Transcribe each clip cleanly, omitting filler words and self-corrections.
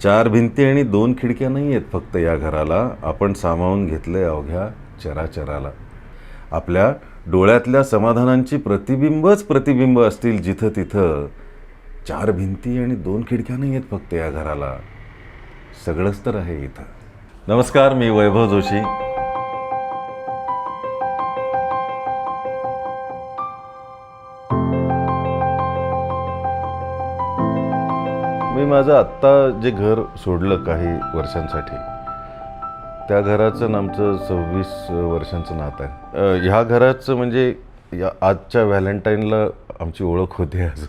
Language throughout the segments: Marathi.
चार भिंती आणि दोन खिडक्या नाही आहेत फक्त या घराला, आपण सामावून घेतलंय अवघ्या चराचराला. आपल्या डोळ्यातल्या समाधानांची प्रतिबिंबच प्रतिबिंब असतील जिथं तिथं. चार भिंती आणि दोन खिडक्या नाही आहेत फक्त या घराला, सगळंच तर आहे इथं. नमस्कार, मी वैभव जोशी. मी माझं आत्ता जे घर सोडलं काही वर्षांसाठी, त्या घराचं आणि आमचं 26 वर्षांचं नातं आहे. ह्या घराचं म्हणजे या आजच्या व्हॅलेंटाईनला आमची ओळख होते. आज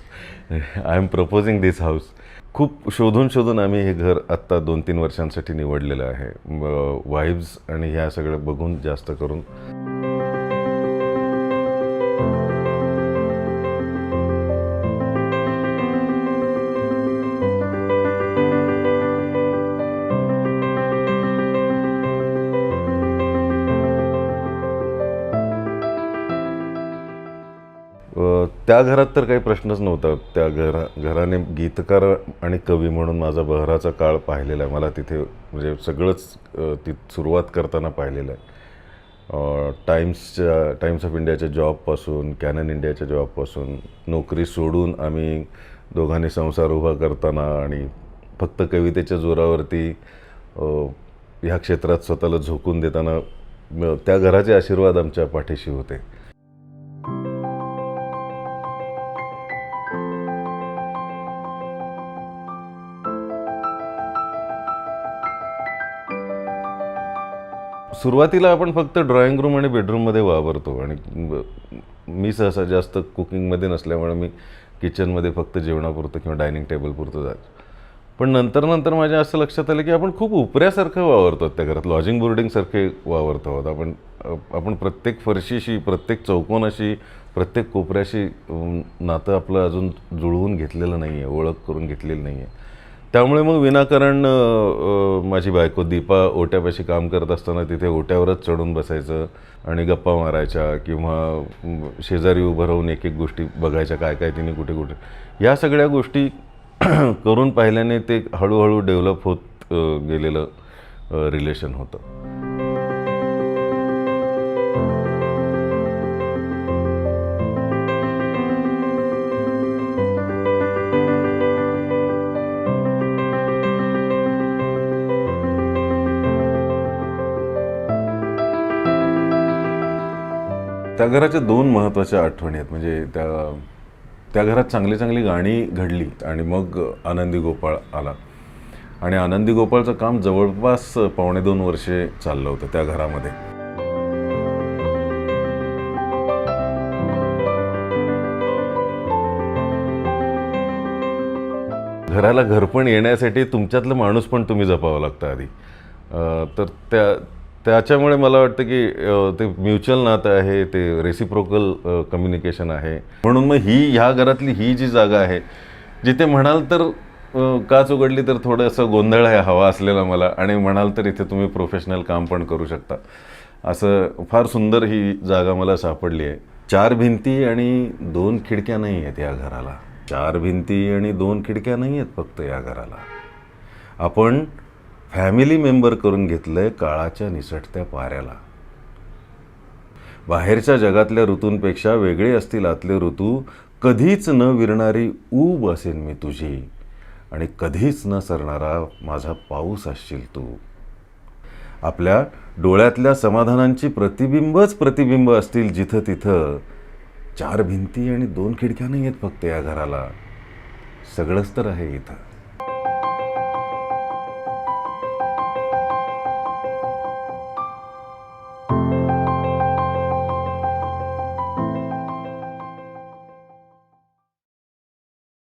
I am proposing this house. खूप शोधून शोधून आम्ही हे घर आत्ता 2-3 वर्षांसाठी निवडलेलं आहे. वाईब्स आणि ह्या सगळं बघून जास्त करून. त्या घरात तर काही प्रश्नच नव्हता. त्या घराने गीतकार आणि कवी म्हणून माझा बहराचा काळ पाहिलेला आहे. मला तिथे म्हणजे सगळंच ती सुरुवात करताना पाहिलेलं आहे. टाइम्स ऑफ इंडियाच्या जॉबपासून, कॅनन इंडियाच्या जॉबपासून, नोकरी सोडून आम्ही दोघांनी संसार उभा करताना आणि फक्त कवितेच्या जोरावरती ह्या क्षेत्रात स्वतःला झोकून देताना त्या घराचे आशीर्वाद आमच्या पाठीशी होते. सुरुवातीला आपण फक्त ड्रॉइंग रूम आणि बेडरूममध्ये वावरतो आणि मी सहसा जास्त कुकिंगमध्ये नसल्यामुळे मी किचनमध्ये फक्त जेवणापुरतं किंवा डायनिंग टेबलपुरतं जायचं. पण नंतर माझ्या असं लक्षात आलं की आपण खूप उपऱ्यासारखं वावरतो त्या घरात, लॉजिंग बोर्डिंगसारखे वावरतो आहोत. आपण प्रत्येक फरशीशी, प्रत्येक चौकोनाशी, प्रत्येक कोपऱ्याशी नातं आपलं अजून जुळवून घेतलेलं नाही आहे, ओळख करून घेतलेली नाही आहे. त्यामुळे मग विनाकारण माझी बायको दीपा ओट्यापाशी काम करत असताना तिथे ओट्यावरच चढून बसायचं आणि गप्पा मारायच्या किंवा शेजारी उभं राहून एक एक गोष्टी बघायच्या, काय काय तिने कुठे कुठे. या सगळ्या गोष्टी करून पाहिल्याने ते हळूहळू डेव्हलप होत गेलेलं रिलेशन होतं. त्या घराच्या 2 महत्त्वाच्या आठवणी आहेत. म्हणजे त्या घरात चांगली गाणी घडली आणि मग आनंदी गोपाळ आला आणि आनंदी गोपाळचं काम जवळपास 1.25 वर्षे चाललं होतं त्या घरामध्ये. घराला घरपण येण्यासाठी तुमच्यातलं माणूस पण तुम्ही जपावं लागतं आधी. तर त्याच्यामुळे मला वाटतं की ते म्युच्युअल नातं आहे, ते रेसिप्रोकल कम्युनिकेशन आहे. म्हणून मग ह्या घरातली ही जी जागा आहे, जिथे म्हणाल तर काच उघडली तर थोडंसं गोंधळ आहे हवा असलेला मला, आणि म्हणाल तर इथे तुम्ही प्रोफेशनल काम पण करू शकता, असं फार सुंदर ही जागा मला सापडली आहे. 4 भिंती आणि 2 खिडक्या नाही आहेत या घराला. 4 भिंती आणि 2 खिडक्या नाही आहेत फक्त या घराला. आपण फॅमिली मेंबर करून घेतलंय काळाच्या निसटत्या पाऱ्याला. बाहेरच्या जगातल्या ऋतूंपेक्षा वेगळे असतील आतले ऋतू. कधीच न विरणारी ऊब असेन मी तुझी आणि कधीच न सरणारा माझा पाऊस असशील तू. आपल्या डोळ्यातल्या समाधानांची प्रतिबिंबच प्रतिबिंब असतील जिथं तिथं. 4 भिंती आणि 2 खिडक्या नाही आहेत फक्त या घराला, सगळंच तर आहे इथं.